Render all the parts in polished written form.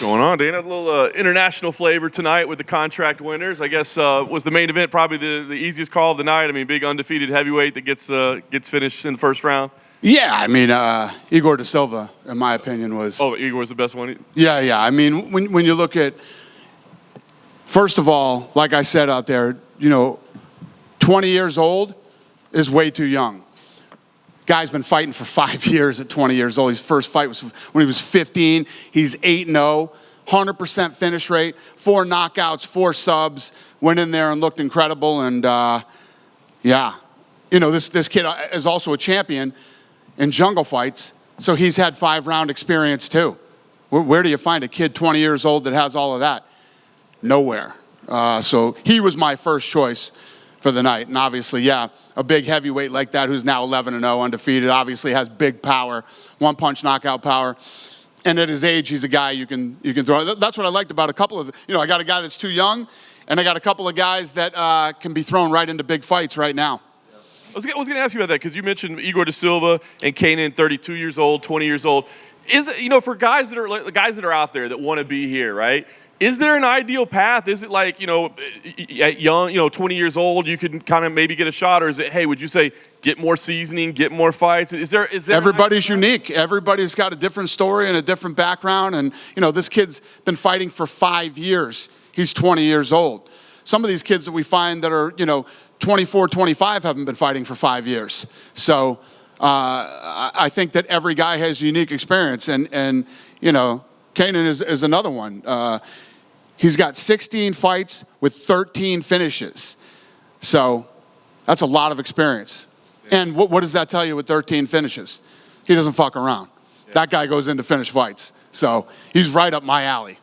Going on, Dana? A little international flavor tonight with the contract winners. I guess was the main event probably the easiest call of the night. I mean, big undefeated heavyweight that gets finished in the first round. Yeah, I mean, Igor da Silva, in my opinion, was... Oh, Igor's the best one? Yeah. I mean, when you look at... First of all, like I said out there, 20 years old is way too young. Guy's been fighting for 5 years at 20 years old. His first fight was when he was 15. He's 8-0, 100% finish rate, 4 knockouts, 4 subs. Went in there and looked incredible. And, this kid is also a champion in jungle fights, so he's had 5-round experience too. Where do you find a kid 20 years old that has all of that? Nowhere. So he was my first choice for the night. And obviously, a big heavyweight like that who's now 11-0, undefeated, obviously has big power, one-punch knockout power. And at his age, he's a guy you can throw. That's what I liked about a couple of, I got a guy that's too young, and I got a couple of guys that can be thrown right into big fights right now. I was going to ask you about that because you mentioned Igor da Silva and Kanan, 32 years old, 20 years old. Is it, for guys that are out there that want to be here, right? Is there an ideal path? Is it like, at young, 20 years old, you can kind of maybe get a shot? Or is it, hey, would you say get more seasoning, get more fights? Is there Everybody's unique. Everybody's got a different story and a different background. And, this kid's been fighting for 5 years. He's 20 years old. Some of these kids that we find that are, 24, 25 haven't been fighting for 5 years. So I think that every guy has unique experience. And Kanan is another one. He's got 16 fights with 13 finishes. So that's a lot of experience. Yeah. And what does that tell you with 13 finishes? He doesn't fuck around. Yeah. That guy goes in to finish fights. So he's right up my alley.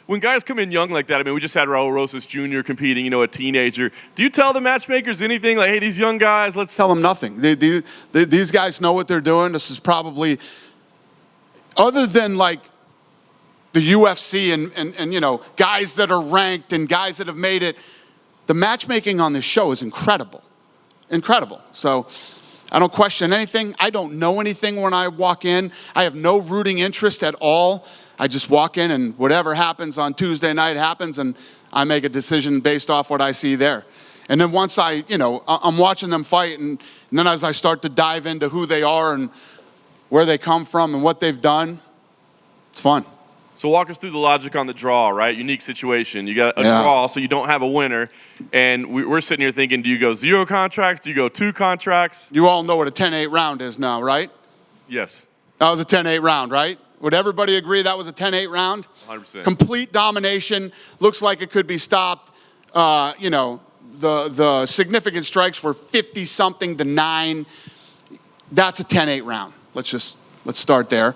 When guys come in young like that, I mean, we just had Raul Rosas Jr. competing, a teenager. Do you tell the matchmakers anything like, hey, these young guys, let's... Tell them nothing. These guys know what they're doing. This is probably, other than like the UFC and guys that are ranked and guys that have made it, the matchmaking on this show is incredible. Incredible. So I don't question anything. I don't know anything when I walk in. I have no rooting interest at all. I just walk in and whatever happens on Tuesday night happens, and I make a decision based off what I see there. And then once I'm watching them fight, and then as I start to dive into who they are and where they come from and what they've done, it's fun. So walk us through the logic on the draw, right? Unique situation. You got a draw, so you don't have a winner. And we're sitting here thinking, do you go 0 contracts? Do you go 2 contracts? You all know what a 10-8 round is now, right? Yes. That was a 10-8 round, right? Would everybody agree that was a 10-8 round? 100%. Complete domination. Looks like it could be stopped. The significant strikes were 50-something to 9. That's a 10-8 round. Let's start there.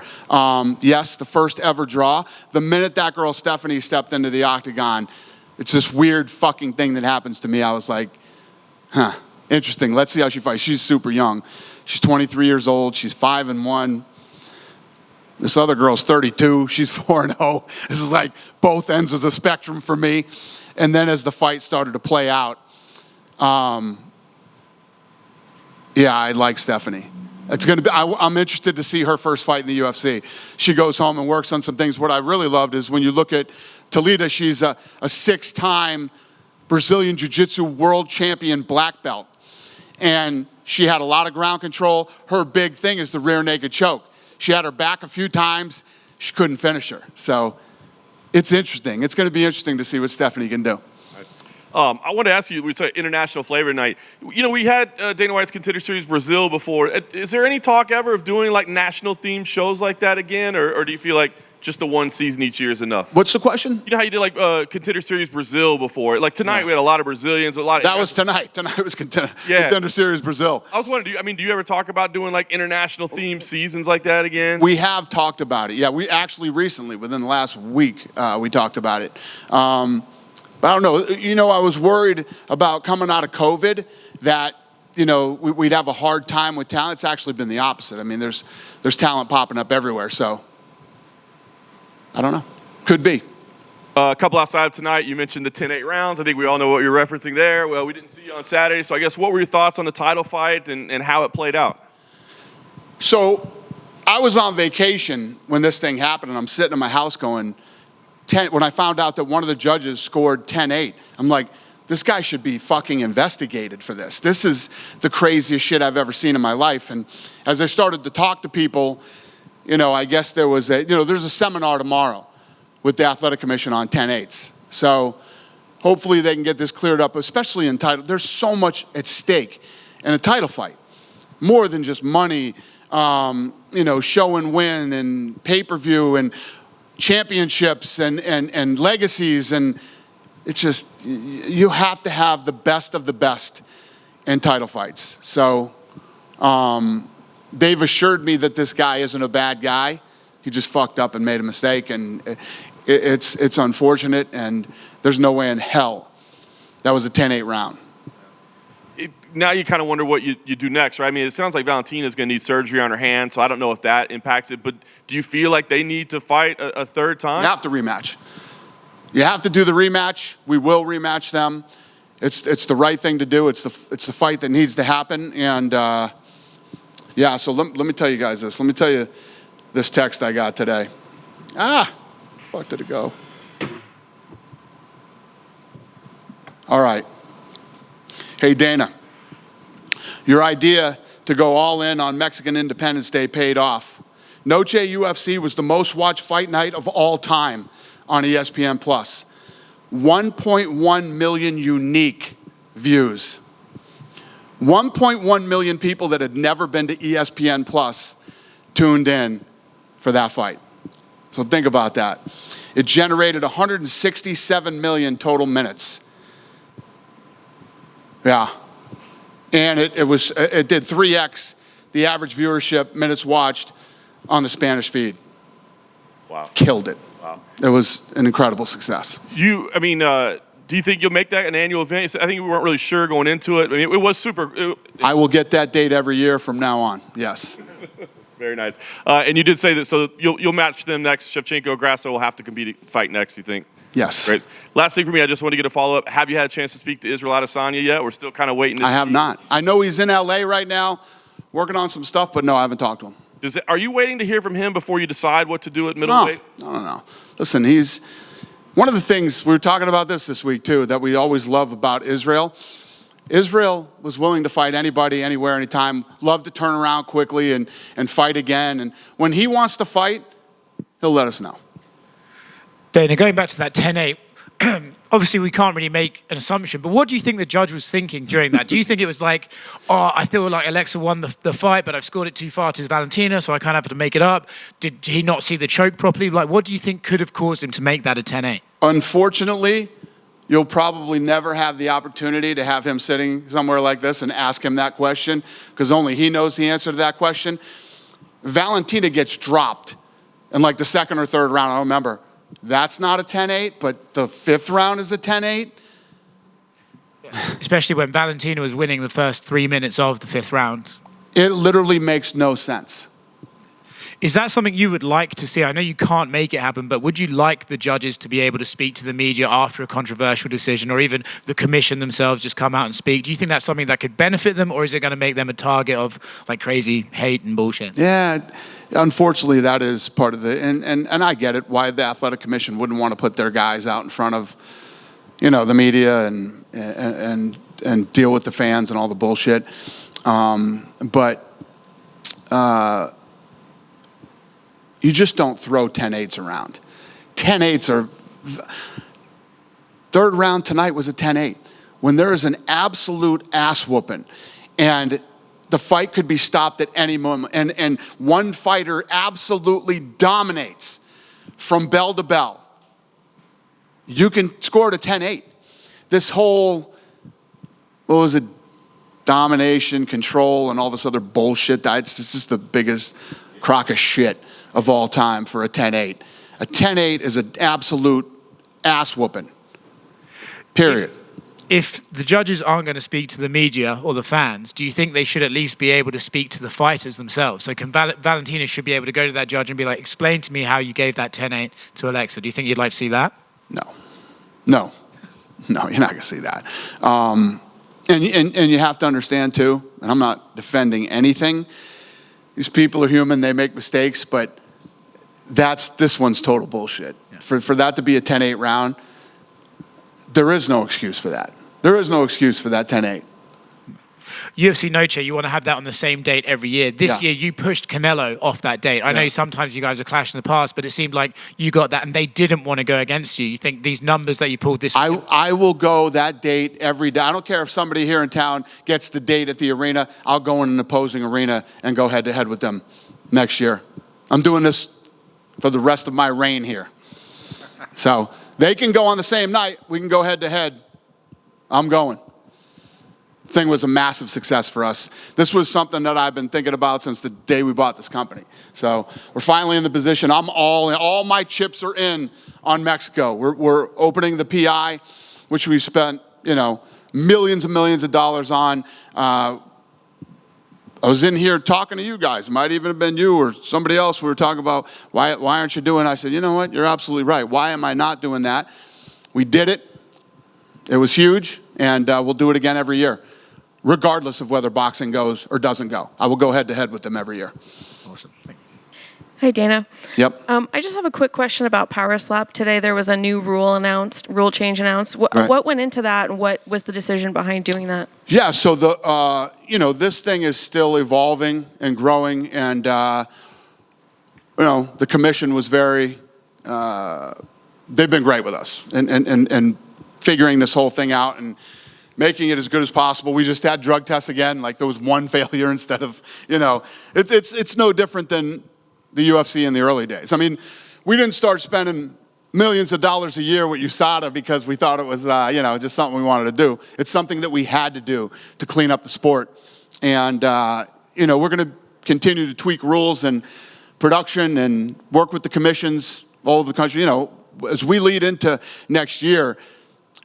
Yes, the first ever draw. The minute that girl Stephanie stepped into the octagon, it's this weird fucking thing that happens to me. I was like, interesting. Let's see how she fights. She's super young. She's 23 years old. She's 5-1. This other girl's 32. She's 4-0. This is like both ends of the spectrum for me. And then as the fight started to play out, I like Stephanie. It's going to be. I'm interested to see her first fight in the UFC. She goes home and works on some things. What I really loved is when you look at Talita, she's a 6-time Brazilian Jiu-Jitsu world champion black belt. And she had a lot of ground control. Her big thing is the rear naked choke. She had her back a few times. She couldn't finish her. So it's interesting. It's going to be interesting to see what Stephanie can do. I want to ask you, we said international flavor night. We had Dana White's Contender Series Brazil before. Is there any talk ever of doing like national themed shows like that again? Or do you feel like just the one season each year is enough? What's the question? You know how you did like Contender Series Brazil before? Like tonight we had a lot of Brazilians. That was tonight. Tonight was Contender Series Brazil. I was wondering, do you ever talk about doing like international themed seasons like that again? We have talked about it. Yeah, we actually recently, within the last week, we talked about it. But I don't know. I was worried about coming out of COVID that, we'd have a hard time with talent. It's actually been the opposite. I mean, there's talent popping up everywhere. So I don't know. Could be. A couple outside of tonight, you mentioned the 10-8 rounds. I think we all know what you're referencing there. Well, we didn't see you on Saturday. So I guess what were your thoughts on the title fight and how it played out? So I was on vacation when this thing happened, and I'm sitting in my house going, when I found out that one of the judges scored 10-8, I'm like, this guy should be fucking investigated for this. This is the craziest shit I've ever seen in my life. And as I started to talk to people, I guess there's a seminar tomorrow with the Athletic Commission on 10-8s. So hopefully they can get this cleared up, especially in title. There's so much at stake in a title fight. More than just money, show and win and pay-per-view and championships and legacies. And it's just, you have to have the best of the best in title fights. So they've assured me that this guy isn't a bad guy. He just fucked up and made a mistake. And it's unfortunate. And there's no way in hell that was a 10-8 round. Now you kind of wonder what you do next, right? I mean, it sounds like Valentina's going to need surgery on her hand, so I don't know if that impacts it. But do you feel like they need to fight a third time? You have to rematch. You have to do the rematch. We will rematch them. It's the right thing to do. It's the fight that needs to happen. And so let me tell you guys this. Let me tell you this text I got today. Fuck did it go? All right. Hey, Dana. Your idea to go all in on Mexican Independence Day paid off. Noche UFC was the most watched fight night of all time on ESPN+. 1.1 million unique views. 1.1 million people that had never been to ESPN+ tuned in for that fight. So think about that. It generated 167 million total minutes. Yeah. And it did 3x the average viewership minutes watched on the Spanish feed. Wow. Killed it. Wow. It was an incredible success. Do you think you'll make that an annual event? I think we weren't really sure going into it. I mean, it was super. I will get that date every year from now on, yes. Very nice. And you did say that, so you'll match them next. Shevchenko, Grasso will have to fight next, you think? Yes. Great. Last thing for me, I just want to get a follow-up. Have you had a chance to speak to Israel Adesanya yet? We're still kind of waiting to see. I have not. I know he's in LA right now working on some stuff, but no, I haven't talked to him. Are you waiting to hear from him before you decide what to do at middleweight? No. Listen, he's one of the things, we were talking about this week too, that we always love about Israel. Israel was willing to fight anybody, anywhere, anytime, loved to turn around quickly and fight again. And when he wants to fight, he'll let us know. Dana, going back to that 10-8, obviously we can't really make an assumption, but what do you think the judge was thinking during that? Do you think it was like, I feel like Alexa won the fight, but I've scored it too far to Valentina, so I kind of have to make it up? Did he not see the choke properly? Like, what do you think could have caused him to make that a 10-8? Unfortunately, you'll probably never have the opportunity to have him sitting somewhere like this and ask him that question, because only he knows the answer to that question. Valentina gets dropped in like the second or third round, I don't remember. That's not a 10-8, but the fifth round is a 10-8. Especially when Valentina was winning the first 3 minutes of the fifth round. It literally makes no sense. Is that something you would like to see? I know you can't make it happen, but would you like the judges to be able to speak to the media after a controversial decision, or even the commission themselves just come out and speak? Do you think that's something that could benefit them, or is it going to make them a target of like crazy hate and bullshit? Yeah, unfortunately, that is part of and I get it, why the Athletic Commission wouldn't want to put their guys out in front of, the media and deal with the fans and all the bullshit. But you just don't throw 10-8s around. 10-8s are... Third round tonight was a 10-8. When there is an absolute ass whooping and the fight could be stopped at any moment and one fighter absolutely dominates from bell to bell, you can score it a 10-8. This whole, what was it, domination, control, and all this other bullshit, it's just the biggest crock of shit of all time for a 10-8. A 10-8 is an absolute ass whooping. Period. If the judges aren't going to speak to the media or the fans, do you think they should at least be able to speak to the fighters themselves? So Valentina should be able to go to that judge and be like, explain to me how you gave that 10-8 to Alexa. Do you think you'd like to see that? No, you're not going to see that. And you have to understand too, and I'm not defending anything, these people are human, they make mistakes, but this one's total bullshit. Yeah. For that to be a 10-8 round, there is no excuse for that. There is no excuse for that 10-8. UFC Noche, you want to have that on the same date every year. This year, you pushed Canelo off that date. I know sometimes you guys have clashed in the past, but it seemed like you got that, and they didn't want to go against you. You think these numbers that you pulled this week? I will go that date every day. I don't care if somebody here in town gets the date at the arena. I'll go in an opposing arena and go head-to-head with them next year. I'm doing this for the rest of my reign here. So they can go on the same night. We can go head-to-head. I'm going. Thing was a massive success for us. This was something that I've been thinking about since the day we bought this company. So we're finally in the position. I'm all in. All my chips are in on Mexico. We're opening the PI, which we spent, millions and millions of dollars on. I was in here talking to you guys. It might even have been you or somebody else. We were talking about why aren't you doing it? I said, you know what? You're absolutely right. Why am I not doing that? We did it. It was huge, and we'll do it again every year, regardless of whether boxing goes or doesn't go. I will go head-to-head with them every year. Awesome. Thank you. Hi, Dana. Yep. I just have a quick question about Power Slap. Today there was a new rule change announced. Right. What went into that, and what was the decision behind doing that? Yeah, so this thing is still evolving and growing, and the commission was they've been great with us, and figuring this whole thing out and making it as good as possible. We just had drug tests again, like there was one failure instead of, it's no different than the UFC in the early days. I mean, we didn't start spending millions of dollars a year with USADA because we thought it was, just something we wanted to do. It's something that we had to do to clean up the sport. And, we're going to continue to tweak rules and production and work with the commissions all over the country. As we lead into next year,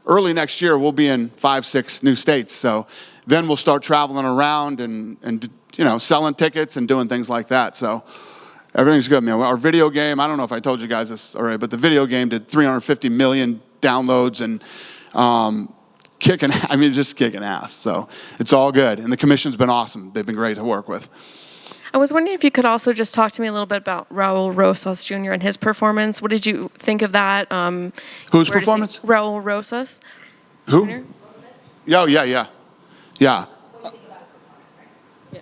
early next year, we'll be in 5-6 new states. So then we'll start traveling around and selling tickets and doing things like that. So everything's good, man. Our video game, I don't know if I told you guys this already, but the video game did 350 million downloads and just kicking ass. So it's all good. And the commission's been awesome. They've been great to work with. I was wondering if you could also just talk to me a little bit about Raul Rosas Jr. and his performance. What did you think of that? Whose performance? Raul Rosas. Who? Jr.? Yeah.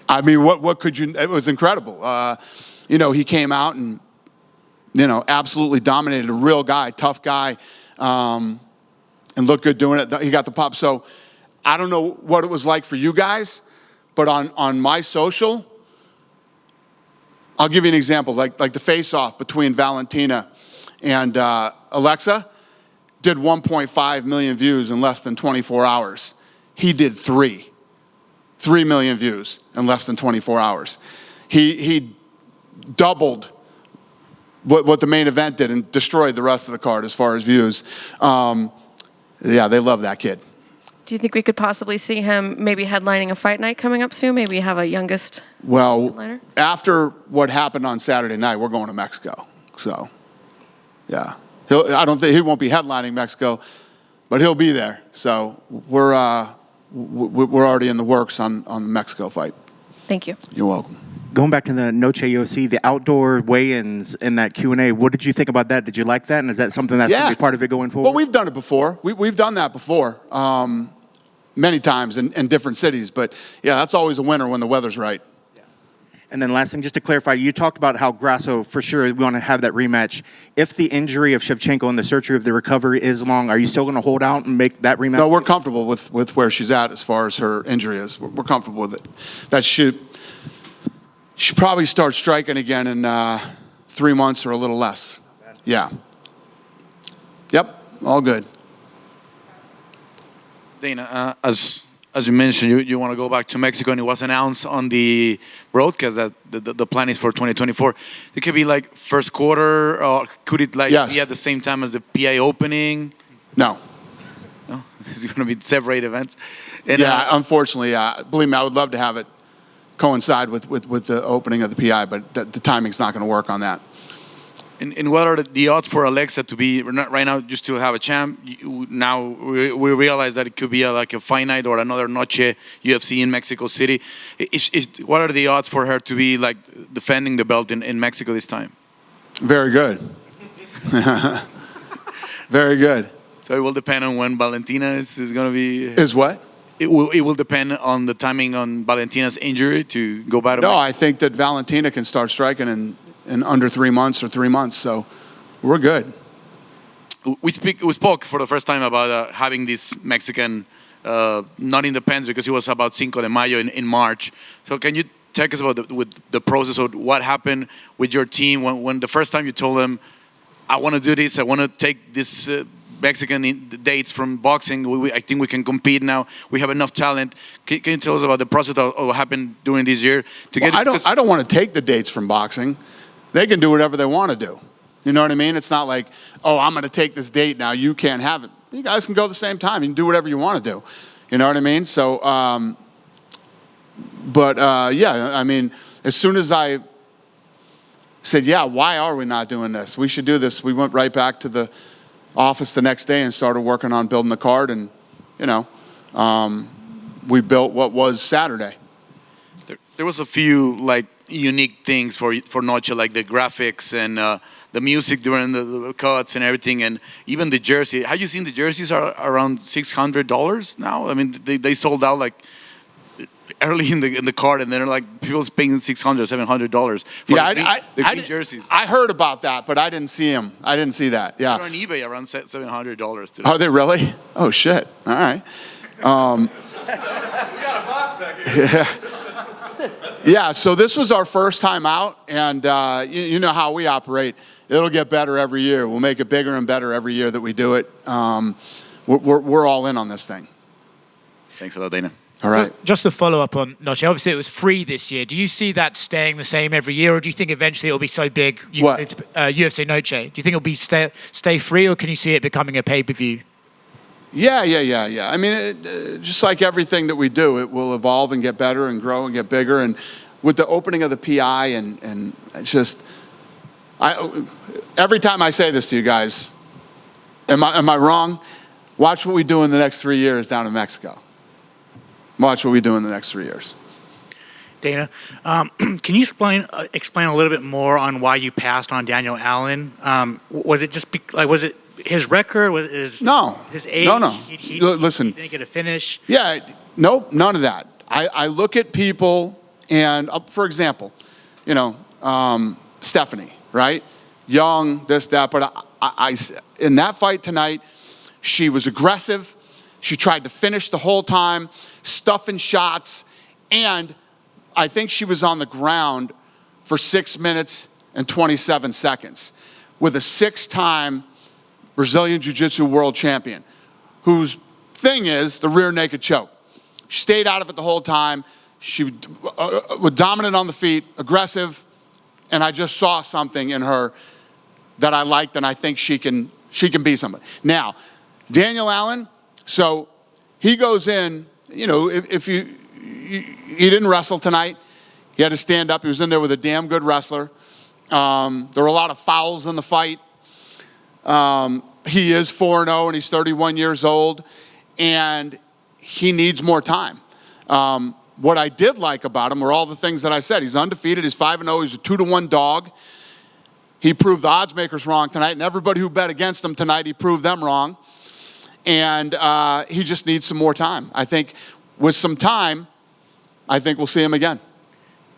I mean, what could you? It was incredible. He came out and absolutely dominated. A real guy, tough guy, and looked good doing it. He got the pop. So I don't know what it was like for you guys, but on my social. I'll give you an example, like the face-off between Valentina and Alexa did 1.5 million views in less than 24 hours. He did 3 million views in less than 24 hours. He doubled what the main event did and destroyed the rest of the card as far as views. They love that kid. Do you think we could possibly see him maybe headlining a fight night coming up soon? Maybe have a youngest headliner? After what happened on Saturday night, we're going to Mexico. So, yeah. I don't think he won't be headlining Mexico, but he'll be there. So we're already in the works on the Mexico fight. Thank you. You're welcome. Going back to the Noche UFC, the outdoor weigh-ins and that Q&A, what did you think about that? Did you like that? And is that something that's going to be part of it going forward? Well, we've done it before. We've done that before. Many times in different cities. But, yeah, that's always a winner when the weather's right. Yeah. And then last thing, just to clarify, you talked about how Grasso, for sure, we want to have that rematch. If the injury of Shevchenko and the surgery of the recovery is long, are you still going to hold out and make that rematch? No, we're comfortable with where she's at as far as her injury is. We're comfortable with it. That should probably start striking again in 3 months or a little less. Yeah. Yep, all good. Dana, as you mentioned, you want to go back to Mexico, and it was announced on the broadcast that the plan is for 2024. It could be like first quarter, or could it be at the same time as the PI opening? No. No, it's going to be separate events. And, unfortunately, believe me, I would love to have it coincide with the opening of the PI, but the timing's not going to work on that. And what are the odds for Alexa to be, right now you still have a champ, now we realize that it could be like a fight night or another Noche UFC in Mexico City. What are the odds for her to be like defending the belt in Mexico this time? Very good. Very good. So it will depend on when Valentina is going to be. Is what? It will depend on the timing on Valentina's injury to go back to No, Mexico. I think that Valentina can start striking in under 3 months or 3 months. So we're good. We spoke for the first time about having this Mexican not in the pens because it was about Cinco de Mayo in March. So can you take us about the process of what happened with your team when the first time you told them, I want to do this, I want to take this Mexican dates from boxing. I think we can compete now. We have enough talent. Can you tell us about the process of what happened during this year? I don't want to take the dates from boxing. They can do whatever they want to do. You know what I mean? It's not like, oh, I'm going to take this date now. You can't have it. You guys can go at the same time. You can do whatever you want to do. You know what I mean? So, yeah, I mean, as soon as I said, yeah, why are we not doing this? We should do this. We went right back to the office the next day and started working on building the card. And, you know, we built what was Saturday. There was a few, like, unique things for Noche, like the graphics and the music during the cuts and everything, and even the jersey. Have you seen the jerseys are around $600 now? I mean, they sold out like early in the card, and then like people paying $600, $700 for the green jerseys. I heard about that, but I didn't see them. I didn't see that. Yeah, they're on eBay around $700 today. Are they really? Oh shit! All right. We got a box back here. Yeah, so this was our first time out, and you know how we operate. It'll get better every year. We'll make it bigger and better every year that we do it. We're all in on this thing. Thanks a lot, Dana. All right. Just to follow up on Noche, obviously it was free this year. Do you see that staying the same every year, or do you think eventually it'll be so big? What? UFC Noche. Do you think it'll be stay free, or can you see it becoming a pay-per-view? Yeah. I mean, just like everything that we do, it will evolve and get better and grow and get bigger. And with the opening of the PI, and it's just, every time I say this to you guys, am I wrong? Watch what we do in the next 3 years down in Mexico. Watch what we do in the next 3 years. Dana, can you explain a little bit more on why you passed on Daniel Allen? Was it just was it his record? Was it his age? No. Listen, he didn't get a finish. Yeah, nope, none of that. I look at people, and for example, you know, Stephanie, right? Young, this, that, but I in that fight tonight, she was aggressive. She tried to finish the whole time, stuffing shots, and I think she was on the ground for 6 minutes and 27 seconds with a 6-time Brazilian Jiu-Jitsu world champion, whose thing is the rear naked choke. She stayed out of it the whole time. She was dominant on the feet, aggressive, and I just saw something in her that I liked, and I think she can be somebody. Now, Daniel Allen, so he goes in, you know, if he didn't wrestle tonight. He had to stand up. He was in there with a damn good wrestler. There were a lot of fouls in the fight. He is 4-0 and he's 31 years old, and he needs more time. What I did like about him were all the things that I said. He's undefeated. He's 5-0. He's a 2-1 dog. He proved the odds makers wrong tonight, and everybody who bet against him tonight, he proved them wrong. And he just needs some more time. I think with some time, I think we'll see him again.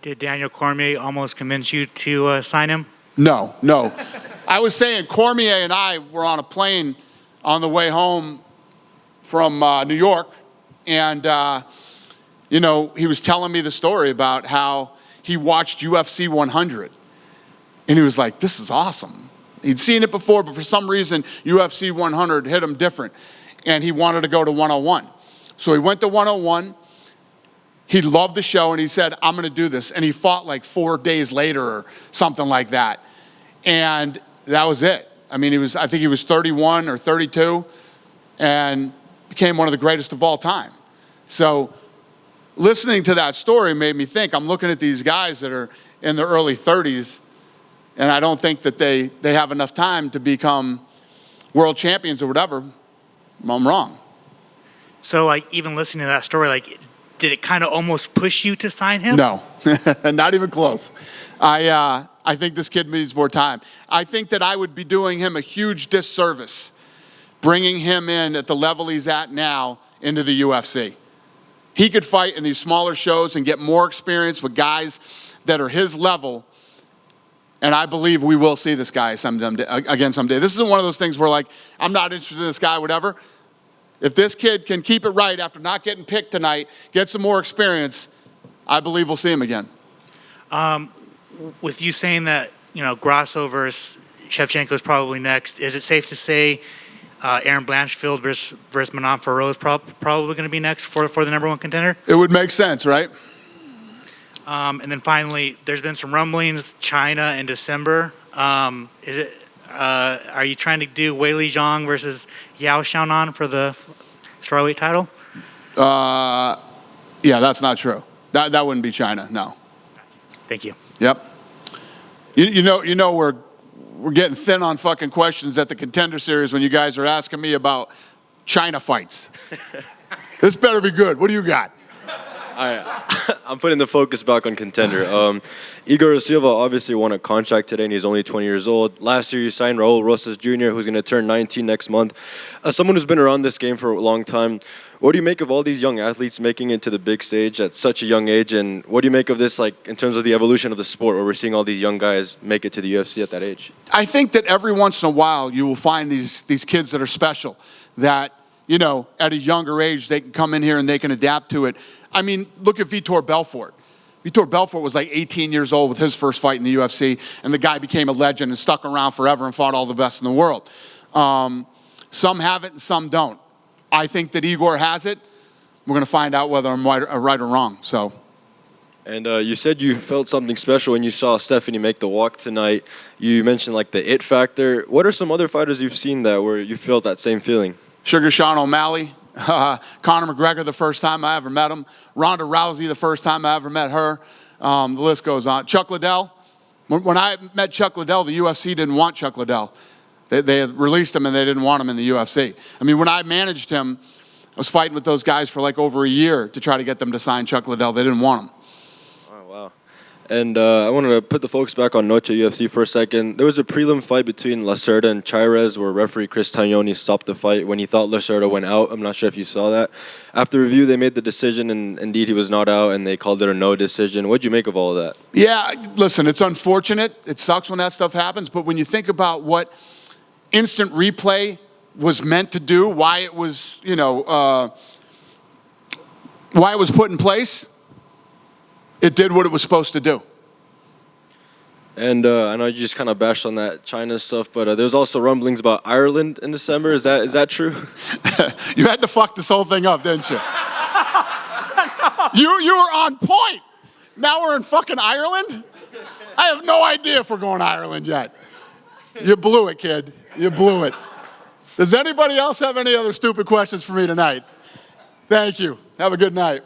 Did Daniel Cormier almost convince you to sign him? No. I was saying Cormier and I were on a plane on the way home from New York, and you know, he was telling me the story about how he watched UFC 100, and he was like, "This is awesome." He'd seen it before, but for some reason, UFC 100 hit him different, and he wanted to go to 101. So he went to 101. He loved the show, and he said, "I'm going to do this." And he fought like 4 days later or something like that. And that was it. I mean, I think he was 31 or 32 and became one of the greatest of all time. So listening to that story made me think, I'm looking at these guys that are in their early 30s, and I don't think that they have enough time to become world champions or whatever. I'm wrong. So, like, even listening to that story, like, did it kind of almost push you to sign him? No, not even close. I I think this kid needs more time. I think that I would be doing him a huge disservice bringing him in at the level he's at now into the UFC. He could fight in these smaller shows and get more experience with guys that are his level, and I believe we will see this guy again someday. This isn't one of those things where, like, I'm not interested in this guy, whatever. If this kid can keep it right after not getting picked tonight, get some more experience, I believe we'll see him again. With you saying that, Grasso versus Shevchenko is probably next, is it safe to say Aaron Blanchfield versus Manon Fiorot is probably going to be next for the number one contender? It would make sense, right? And then finally, there's been some rumblings, China in December. Are you trying to do Weili Zhang versus Yao Xiaonan for the strawweight title? Yeah, that's not true. That wouldn't be China, no. Thank you. Yep. You know we're getting thin on fucking questions at the Contender Series when you guys are asking me about China fights. This better be good. What do you got? I'm putting the focus back on Contender. Igor da Silva obviously won a contract today, and he's only 20 years old. Last year, you signed Raul Rosas Jr., who's going to turn 19 next month. As someone who's been around this game for a long time, what do you make of all these young athletes making it to the big stage at such a young age? And what do you make of this, like, in terms of the evolution of the sport, where we're seeing all these young guys make it to the UFC at that age? I think that every once in a while you will find these kids that are special, that, at a younger age they can come in here and they can adapt to it. I mean, look at Vitor Belfort. Vitor Belfort was like 18 years old with his first fight in the UFC, and the guy became a legend and stuck around forever and fought all the best in the world. Some have it and some don't. I think that Igor has it. We're going to find out whether I'm right or wrong. So. And you said you felt something special when you saw Stephanie make the walk tonight. You mentioned, like, the it factor. What are some other fighters you've seen that where you felt that same feeling? Sugar Sean O'Malley. Conor McGregor the first time I ever met him. Ronda Rousey the first time I ever met her. The list goes on. Chuck Liddell. When I met Chuck Liddell, the UFC didn't want Chuck Liddell. They had released him and they didn't want him in the UFC. I mean, when I managed him, I was fighting with those guys for like over a year to try to get them to sign Chuck Liddell. They didn't want him. Oh, wow. And I wanted to put the focus back on Noche UFC for a second. There was a prelim fight between Lacerda and Chairez where referee Chris Taglioni stopped the fight when he thought Lacerda went out. I'm not sure if you saw that. After review, they made the decision, and indeed he was not out, and they called it a no decision. What'd you make of all of that? Yeah, listen, it's unfortunate. It sucks when that stuff happens. But when you think about what instant replay was meant to do, why it was, why it was put in place, it did what it was supposed to do. And I know you just kind of bashed on that China stuff, but there's also rumblings about Ireland in December. Is that true? You had to fuck this whole thing up, didn't you? You were on point. Now we're in fucking Ireland? I have no idea if we're going to Ireland yet. You blew it, kid. You blew it. Does anybody else have any other stupid questions for me tonight? Thank you. Have a good night.